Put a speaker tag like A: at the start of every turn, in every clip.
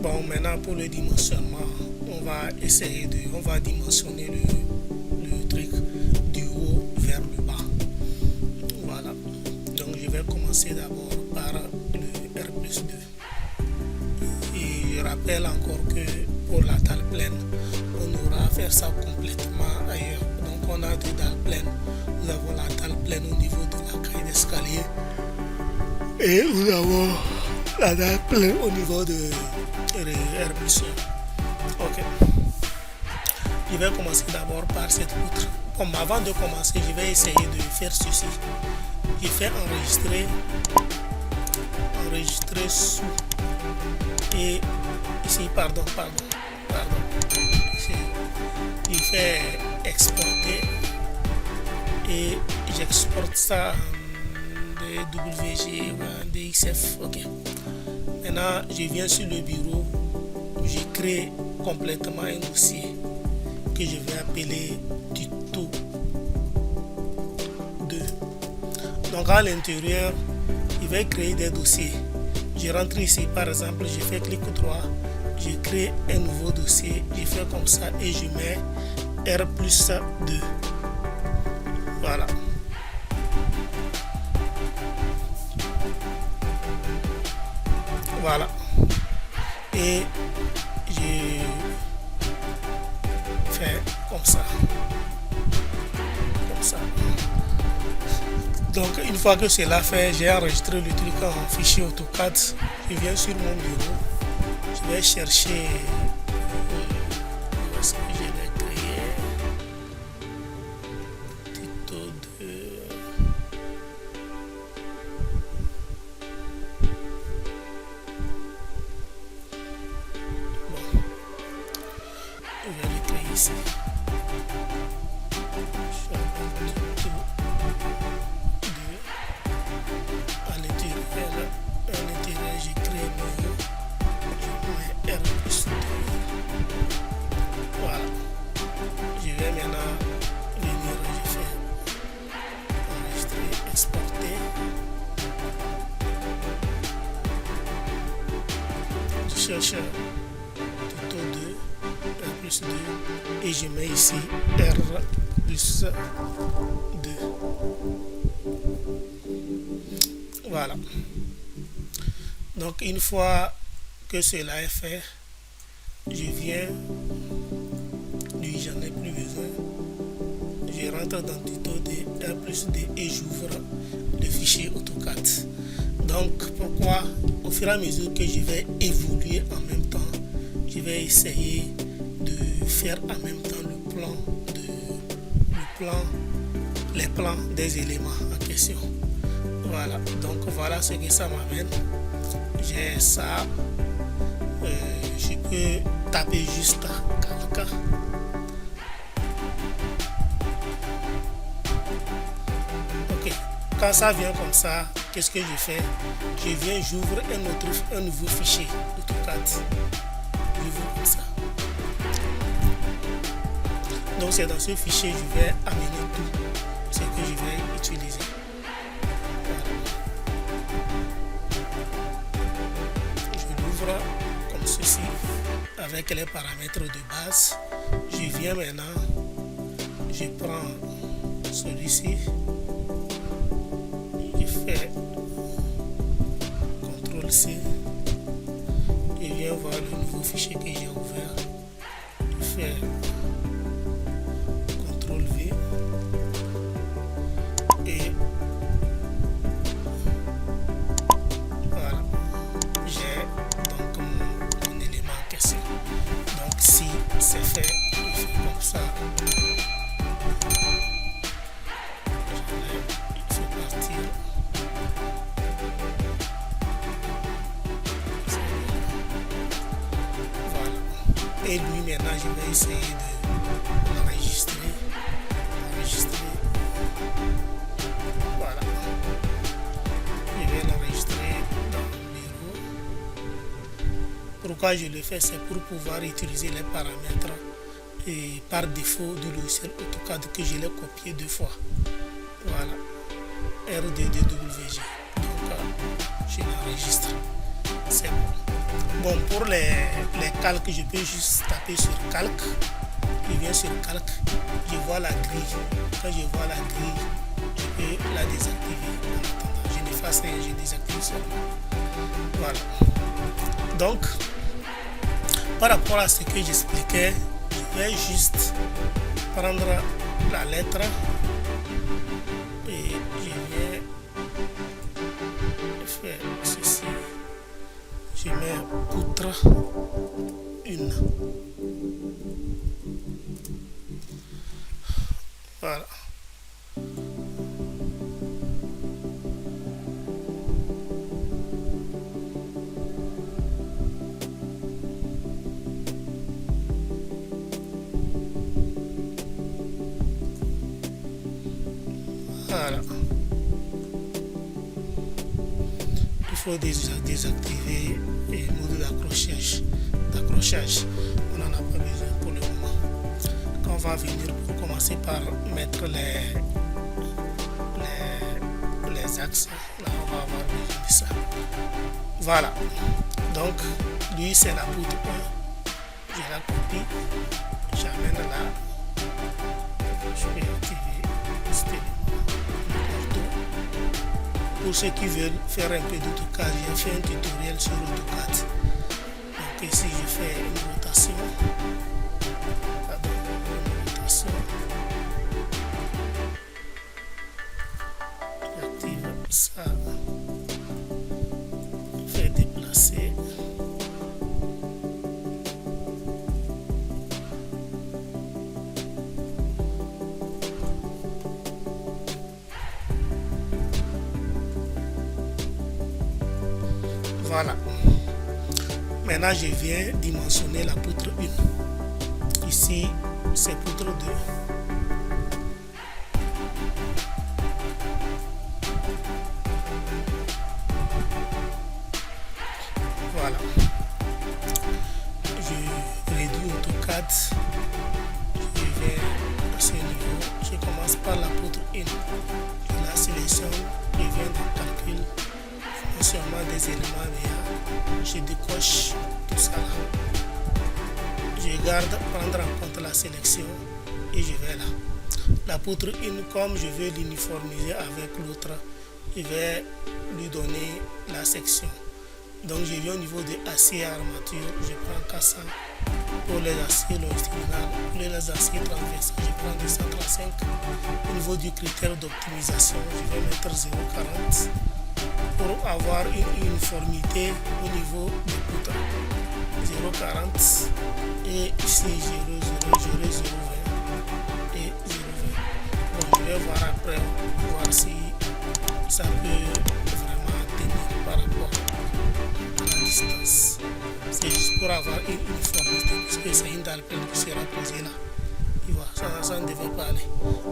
A: Bon, maintenant pour le dimensionnement, on va dimensionner le truc du haut vers le bas. Voilà. Donc je vais commencer d'abord par le R plus 2. Et je rappelle encore que pour la dalle pleine, on aura à faire ça complètement ailleurs. Donc on a deux dalles pleines. Nous avons la dalle pleine au niveau de la caille d'escalier. Et nous avons la dalle pleine au niveau de R plus 1. Ok. Je vais commencer d'abord par cette poutre. Comme avant de commencer, je vais essayer de faire ceci. Je fais enregistrer sous. Et ici, pardon. Je fais exporter et j'exporte ça en DWG ou en DXF. Ok. Maintenant, je viens sur le bureau, je crée complètement un dossier que je vais appeler tuto 2. Donc à l'intérieur, je vais créer des dossiers. Je rentre ici, par exemple, je fais clic droit, je crée un nouveau dossier, je fais comme ça et je mets R plus 2. Voilà. Voilà. Et je fais comme ça. Comme ça. Donc une fois que cela fait, j'ai enregistré le truc en fichier AutoCAD. Je viens sur mon bureau. Je vais chercher où est-ce que je l'ai créé. Tuto 2. Bon. Je vais le créer ici. J'ai créé R plus 2. Voilà. Je vais maintenant venir, je fais enregistrer, exporter. Je cherche tuto 2, R plus 2 et je mets ici R plus 2. Voilà. Donc une fois que cela est fait, je viens, lui j'en ai plus besoin, je rentre dans tuto de R plus 2 et j'ouvre le fichier AutoCAD. Donc pourquoi, au fur et à mesure que je vais évoluer en même temps, je vais essayer de faire en même temps les plans des éléments en question. Voilà, donc voilà ce que ça m'amène. J'ai ça. Je peux taper juste calque. Ok, quand ça vient comme ça, qu'est-ce que je fais? Je viens, j'ouvre un nouveau fichier AutoCAD. J'ouvre comme ça. Donc c'est dans ce fichier que je vais amener tout ce que je vais utiliser. Comme ceci avec les paramètres de base. Je viens maintenant, je prends celui-ci, je fais CTRL C, je viens voir le nouveau fichier que j'ai ouvert, je fais CTRL V et voilà, j'ai donc mon élément en question. Donc si c'est fait, je fais comme ça. Il faut partir. Voilà. Et lui maintenant je vais essayer de l'enregistrer. Voilà. Je vais l'enregistrer dans le bureau. Pourquoi je le fais? C'est pour pouvoir utiliser les paramètres et par défaut du logiciel AutoCAD que je l'ai copié 2 fois. Voilà. R2DWG. Donc je l'enregistre. C'est bon. Bon, pour les calques, je peux juste taper sur calque. Je viens sur calque, je vois la grille. Quand je vois la grille, je peux la désactiver. En attendant, je n'efface rien, je désactive seulement. Voilà. Donc, par rapport à ce que j'expliquais, je vais juste prendre la lettre et je viens faire ceci. Je mets poutre 1. Voilà. Voilà. Il faut déjà désactiver le mode d'accrochage. On n'en a pas besoin pour le moment. Quand on va venir pour commencer par mettre les axes, là on va avoir besoin de ça. Voilà. Donc lui c'est la poutre 1. Je la copie. J'amène là. Je vais activer cet élément. Pour ceux qui veulent faire un peu d'AutoCAD, j'ai fait un tutoriel sur AutoCAD. Donc ici je fais une rotation. J'active ça. Je vais déplacer. Voilà. Maintenant, je viens dimensionner la poutre 1. Ici, c'est poutre 2. Voilà. Je réduis AutoCAD. Je vais à ce niveau. Je commence par la poutre 1. Je la sélectionne. Je viens dans calcul. Dimensionnement des éléments VA. Je décoche tout ça là. Je garde prendre en compte la sélection et je vais là. La poutre 1, comme je veux l'uniformiser avec l'autre, je vais lui donner la section. Donc je viens au niveau de acier et armature, je prends 400 pour les aciers longitudinales, pour les aciers transversaux, je prends 235. Au niveau du critère d'optimisation, je vais mettre 0,40 pour avoir une uniformité au niveau des poutres. 0,40 et ici 0,0, 0,20 et 0,20. Bon, je vais voir après, voir si ça peut vraiment tenir par rapport à la distance. C'est juste pour avoir une uniformité, parce que c'est une dalle qui sera posée là. Tu vois, ça ne devait pas aller.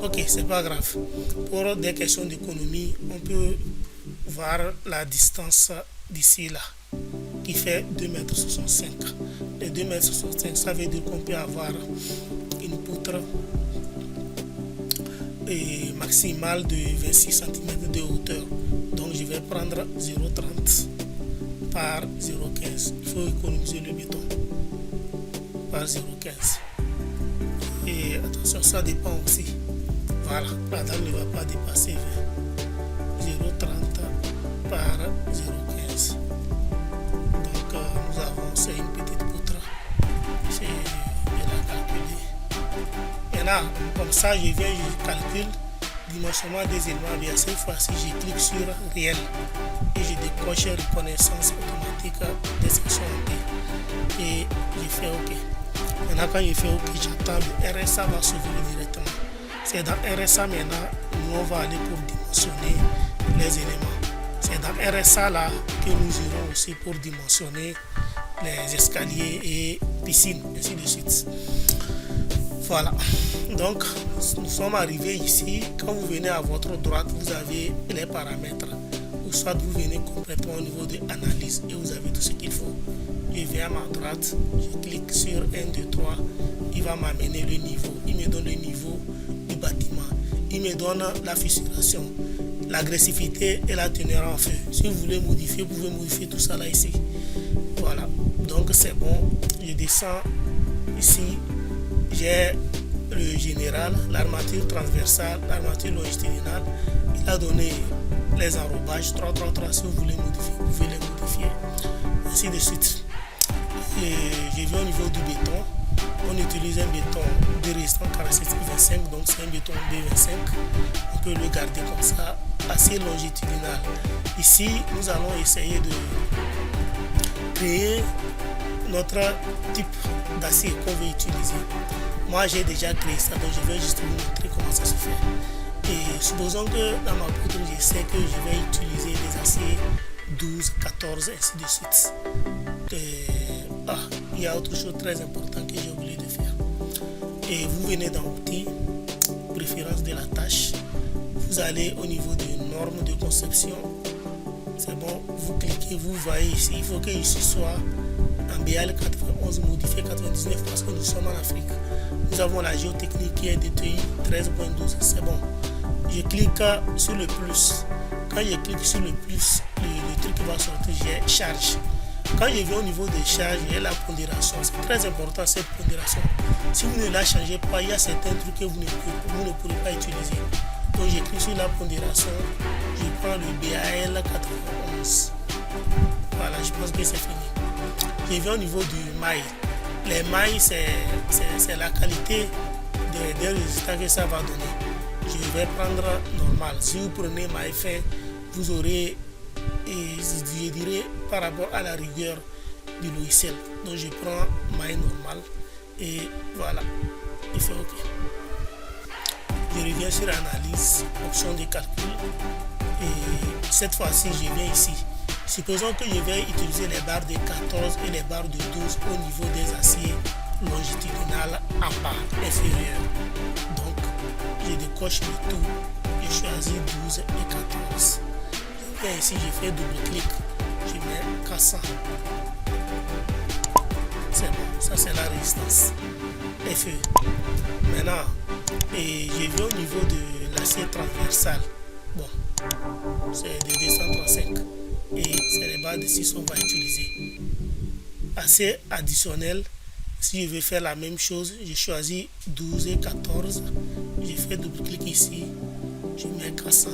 A: Ok, c'est pas grave. Pour des questions d'économie, on peut voir la distance d'ici là, qui fait 2,65 m. Les 2,65 m, ça veut dire qu'on peut avoir une poutre maximale de 26 cm de hauteur. Donc je vais prendre 0,30 par 0,15. Il faut économiser le béton par 0,15. Et attention, ça dépend aussi. Voilà, la dalle ne va pas dépasser 20. 0,30 par 0,15. Donc nous avons, c'est une petite poutre. C'est de la calculer. Et là, comme ça, je viens, je calcule dimensionnement des éléments bien. Cette fois-ci, je clique sur réel et je décoche reconnaissance automatique des sections T. Et je fais OK. Maintenant, quand je fais OK, j'attends le RSA va s'ouvrir directement. C'est dans RSA maintenant, nous on va aller pour dimensionner les éléments. C'est dans RSA là que nous irons aussi pour dimensionner les escaliers et piscines, ainsi de suite. Voilà. Donc, nous sommes arrivés ici. Quand vous venez à votre droite, vous avez les paramètres. Ou soit vous venez complètement au niveau de analyse et vous avez tout ce qu'il faut. Je viens à ma droite, je clique sur 1, 2, 3. Il va m'amener le niveau. Il me donne le niveau du bâtiment. Il me donne la fissuration, l'agressivité et la teneur en feu. Si vous voulez modifier, vous pouvez modifier tout ça là ici. Voilà, donc c'est bon. Je descends ici. J'ai le général, l'armature transversale, l'armature longitudinale. Il a donné les enrobages 333. Si vous voulez modifier, vous pouvez les modifier. Ainsi de suite. Et je vais au niveau du béton. On utilise un béton de résistance caractéristique 25, donc c'est un béton B25. On peut le garder comme ça, assez longitudinal. Ici, nous allons essayer de créer notre type d'acier qu'on veut utiliser. Moi, j'ai déjà créé ça, donc je vais juste vous montrer comment ça se fait. Et supposons que dans ma poutre, je sais que je vais utiliser des aciers 12, 14, ainsi de suite. Il y a autre chose très importante que j'ai oublié de faire. Et vous venez dans Outils, préférence de la tâche. Vous allez au niveau des normes de conception. C'est bon, vous cliquez, vous voyez ici. Il faut que ici soit en BAL 91 modifié 99 parce que nous sommes en Afrique. Nous avons la géotechnique qui est DTI 13.12. C'est bon. Je clique sur le plus. Quand je clique sur le plus, le truc va sortir, j'ai charge. Quand je vais au niveau des charges, il y a la pondération. C'est très important cette pondération. Si vous ne la changez pas, il y a certains trucs que vous ne pourrez pas utiliser. Donc je clique sur la pondération. Je prends le BAL 91. Voilà, je pense que c'est fini. Je vais au niveau du maille. Les mailles, c'est la qualité des résultats que ça va donner. Je vais prendre normal. Si vous prenez maille fin, vous aurez, et je dirais par rapport à la rigueur du logiciel. Donc je prends maille normale et voilà, il fait OK. Je reviens sur analyse, option de calcul et cette fois-ci je viens ici. Supposons que je vais utiliser les barres de 14 et les barres de 12 au niveau des aciers longitudinales en bas inférieur. Donc je décoche le tout, je choisis 12 et 14. Je viens ici, je fais double clic, je mets 400. C'est bon, ça c'est la résistance. FE. Maintenant, et je vais au niveau de l'acier transversal. Bon, c'est de 235. Et c'est les barres de 6 on va utiliser. Acier additionnel, si je veux faire la même chose, je choisis 12 et 14. Je fais double clic ici, je mets 400.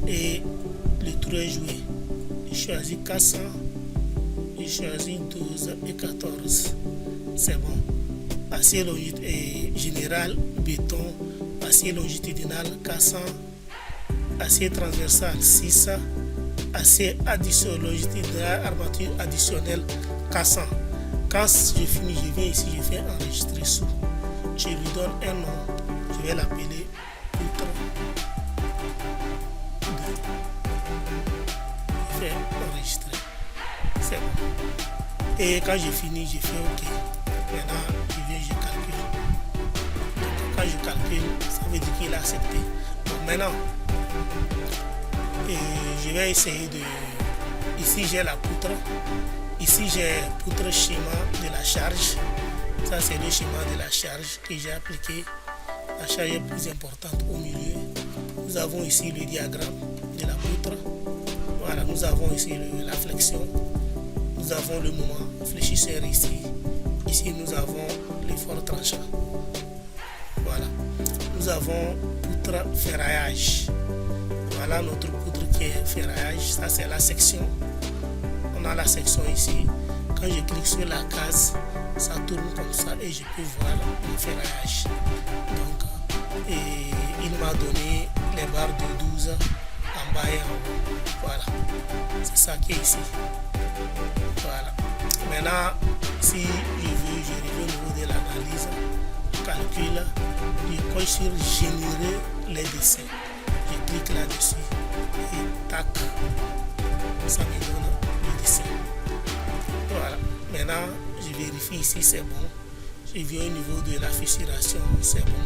A: Et le tour est joué. Je choisis 400, je choisis 12 et 14. C'est bon. Acier général, béton, acier longitudinal 400, acier transversal 600, acier longitudinal, armature additionnelle 400. Quand je finis, je viens ici, je fais enregistrer sous. Je lui donne un nom, je vais l'appeler poutre 2. Je fais enregistrer. C'est bon. Et quand j'ai fini, je fais OK. Maintenant, je viens, je calcule. Donc, quand je calcule, ça veut dire qu'il a accepté. Donc maintenant, je vais essayer de... Ici, j'ai la poutre. Ici, j'ai poutre schéma de la charge. Ça, c'est le schéma de la charge que j'ai appliqué. La charge est plus importante au milieu. Nous avons ici le diagramme de la poutre. Voilà, nous avons ici la flexion. Nous avons le moment fléchisseur ici. Ici, nous avons l'effort tranchant. Voilà. Nous avons poutre ferraillage. Voilà notre poutre qui est ferraillage. Ça, c'est la section. On a la section ici. Quand je clique sur la case, ça tourne comme ça et je peux voir le ferraillage. Donc, il m'a donné les barres de 12 en bas et en haut. Voilà. C'est ça qui est ici. Voilà. Maintenant, si je reviens au niveau de l'analyse, calcul, je coche sur générer les dessins. Je clique là-dessus et tac, ça me donne le dessin. Voilà. Maintenant, je vérifie ici, c'est bon. Je viens au niveau de la fissuration, c'est bon.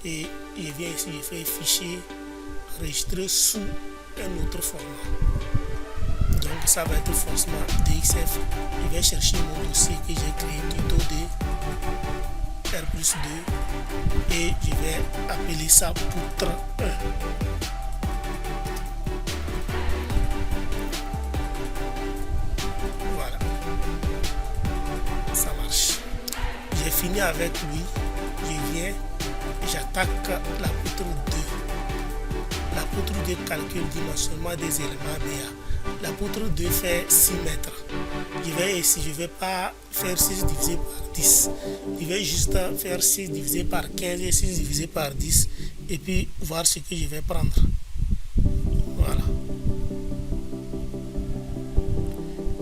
A: Et je viens ici, je fais fichier, enregistrer sous un autre format. Donc ça va être forcément DXF. Je vais chercher mon dossier que j'ai créé, tuto de R+2 et je vais appeler ça poutre 1. fini avec lui, je viens, j'attaque la poutre 2. La poutre 2 calcule dimensionnement des éléments BA. La poutre 2 fait 6 mètres. Je vais pas faire 6 divisé par 10. Je vais juste faire 6 divisé par 15 et 6 divisé par 10 et puis voir ce que je vais prendre. Voilà.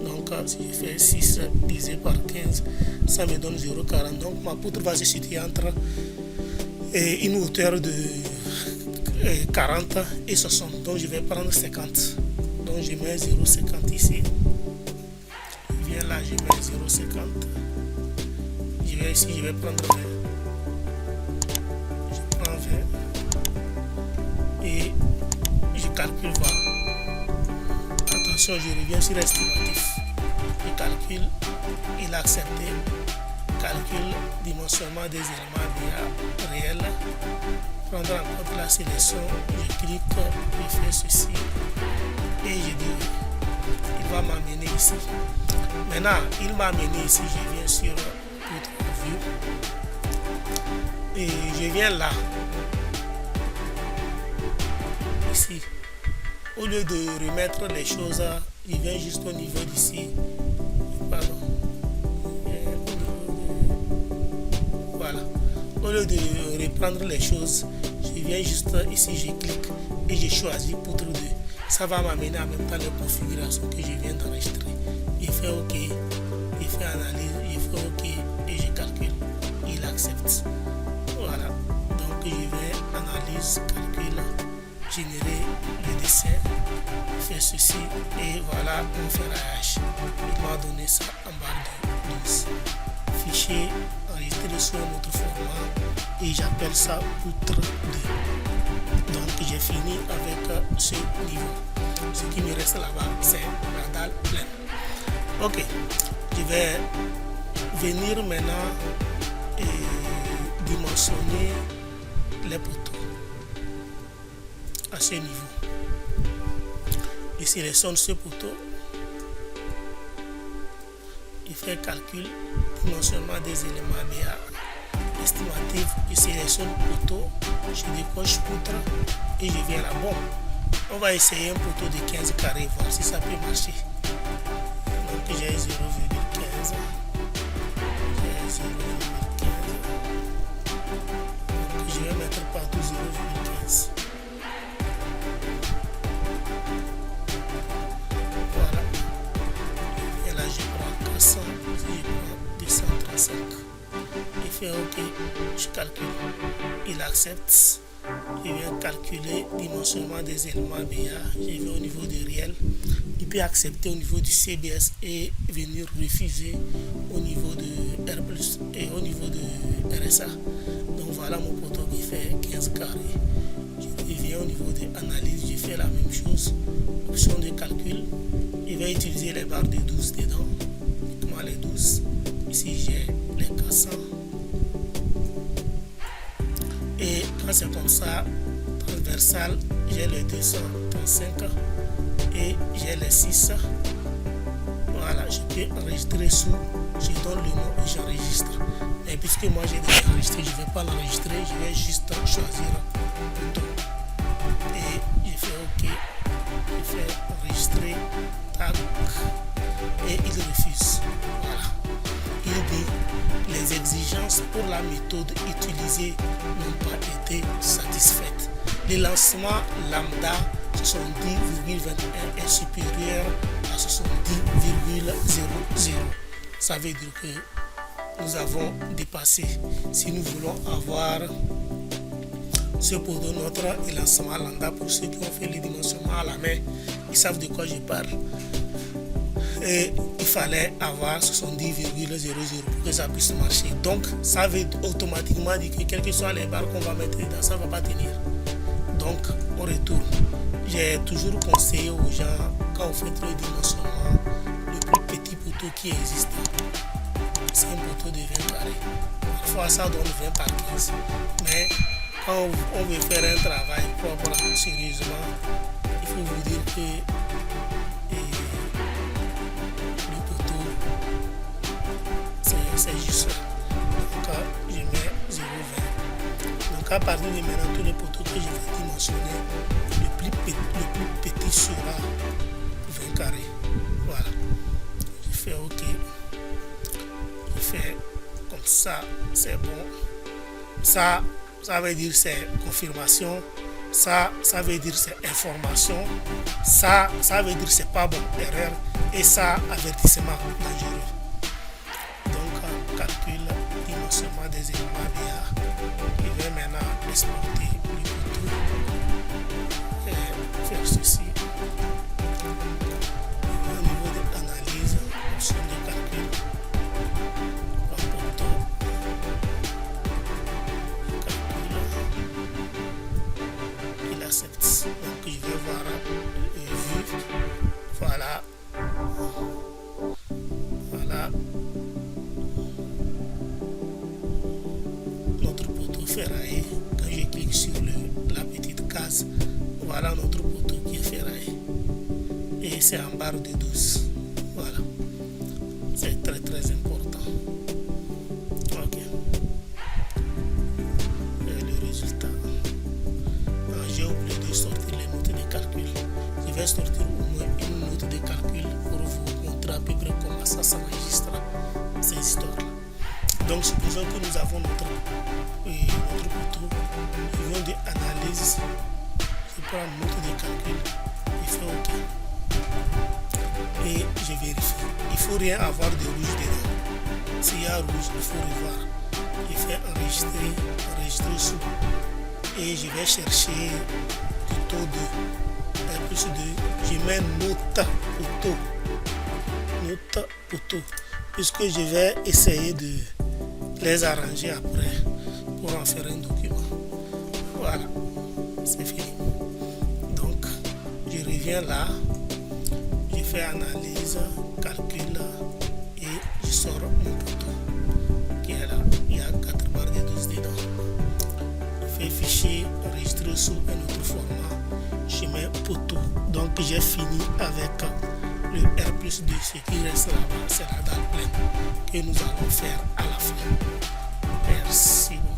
A: Donc si je fais 6 divisé par 15, ça me donne 0,40. Donc ma poutre va se situer entre une hauteur de 40 et 60. Donc je vais prendre 50. Donc je mets 0,50 ici. Je viens là, je mets 0,50. Je vais ici, je vais prendre 20. Je prends 20. Et je calcule voir. Attention, je reviens sur l'estimatif. Je calcule, il a accepté. Calcul, dimensionnement des éléments BA réels. Prendre en compte la sélection, je clique, je fais ceci et je dis oui. Il va m'amener ici. Maintenant, il m'a amené ici, je viens sur View et je viens là. Ici. Au lieu de remettre les choses, je viens juste au niveau d'ici. Pardon. Voilà. Au lieu de reprendre les choses, je viens juste ici, je clique et je choisis poutre 2. Ça va m'amener en même temps les configurations que je viens d'enregistrer. Je fais OK, je fais analyse, je fais OK et je calcule. Il accepte. Voilà. Donc je vais analyse, calcul, générer le dessin, faire ceci et voilà mon ferraillage. Il m'a donné ça en barre de 12. Fichier enregistré sur notre format et j'appelle ça poutre 2. Donc j'ai fini avec ce niveau. Ce qui me reste là-bas, c'est la dalle pleine. Ok, je vais venir maintenant et dimensionner les poteaux à ce niveau. Je sélectionne ce poteau. Je fais calcul, dimensionnement des éléments BA, estimatif, je sélectionne poteau, je décoche poutre et je viens là. Bon, on va essayer un poteau de 15 carrés, voir si ça peut marcher. Donc j'ai 0,15. J'ai 0,15. Donc je vais mettre partout 0,15. Voilà. Et là je prends 400, je prends 235. Il fait OK, je calcule. Il accepte. Je viens calculer le dimensionnement des éléments BA. Je vais au niveau du réel. Il peut accepter au niveau du CBS et venir refuser au niveau de R+, et au niveau de RSA. Donc voilà mon poteau qui fait 15 carrés. Je viens au niveau de analyse, je fais la même chose. Option de calcul. Je vais utiliser les barres de 12 dedans. Uniquement les 12. Ici j'ai les 400. Et quand c'est comme ça, transversal, j'ai les 235 et j'ai les 6. Voilà, je peux enregistrer sous, je donne le nom et j'enregistre. Mais puisque moi j'ai déjà enregistré, je ne vais pas l'enregistrer, je vais juste choisir le bouton. Et je fais OK, je fais enregistrer, tac, et il refuse. Voilà. Il dit les exigences pour la méthode utilisée n'ont pas été satisfaites. Le lancement lambda 70,21 est supérieur à 70,00. Ça veut dire que nous avons dépassé. Si nous voulons avoir ce poteau, notre lancement lambda, pour ceux qui ont fait les dimensionnements à la main, ils savent de quoi je parle. Et il fallait avoir 70,00 pour que ça puisse marcher. Donc, ça veut automatiquement dire que quelles que soient les barres qu'on va mettre dedans, ça ne va pas tenir. Donc, on retourne. J'ai toujours conseillé aux gens, quand vous faites le dimensionnement, le plus petit poteau qui existe, c'est un poteau de 20 carrés. Parfois, ça donne 20 par 15. Mais quand on veut faire un travail propre, sérieusement, il faut vous dire que c'est juste ça. Donc à partir de maintenant, tous les poteaux que je vais dimensionner, le plus petit sera 20 carrés. Voilà. Je fais OK. Je fais comme ça, c'est bon. Ça veut dire c'est confirmation. Ça veut dire c'est information. Ça veut dire c'est pas bon, erreur. Et ça, avertissement dangereux. Donc, calcul, dimensionnement des éléments BA. Je vais maintenant exporter le poteau et faire ceci. Au niveau de l'analyse, option de calcul, le poteau, calcul, il accepte. Donc, je vais voir vue. Voilà. Voilà. Notre poteau ferraillé. Quand je clique sur la petite case, voilà notre poteau qui est ferraillé. Et c'est en barre de 12. Voilà. C'est très très important. Ok. Et le résultat. J'ai oublié de sortir les notes de calcul. Je vais sortir au moins une note de calcul pour vous montrer à peu près comment ça s'enregistre ces histoires-là. Donc supposons que nous avons notre poteau. Nous venons d'analyse. Je prends une note de calcul. Je fais OK. Et je vérifie. Il ne faut rien avoir de rouge dedans. S'il y a rouge, il faut revoir. Je fais enregistrer sous. Et je vais chercher du taux de plus de. Je mets note poteau. Puisque je vais essayer de les arranger après pour en faire un document. Voilà, c'est fini. Donc, je reviens là. Je fais analyse, calcul et je sors mon poteau qui est là. Il y a 4 barres de 12 dedans. Je fais fichier, enregistrer sous un autre format. Je mets poteau. Donc j'ai fini avec le R+2. Ce qui reste là-bas, c'est la dalle pleine que nous allons faire à la fin. Merci beaucoup.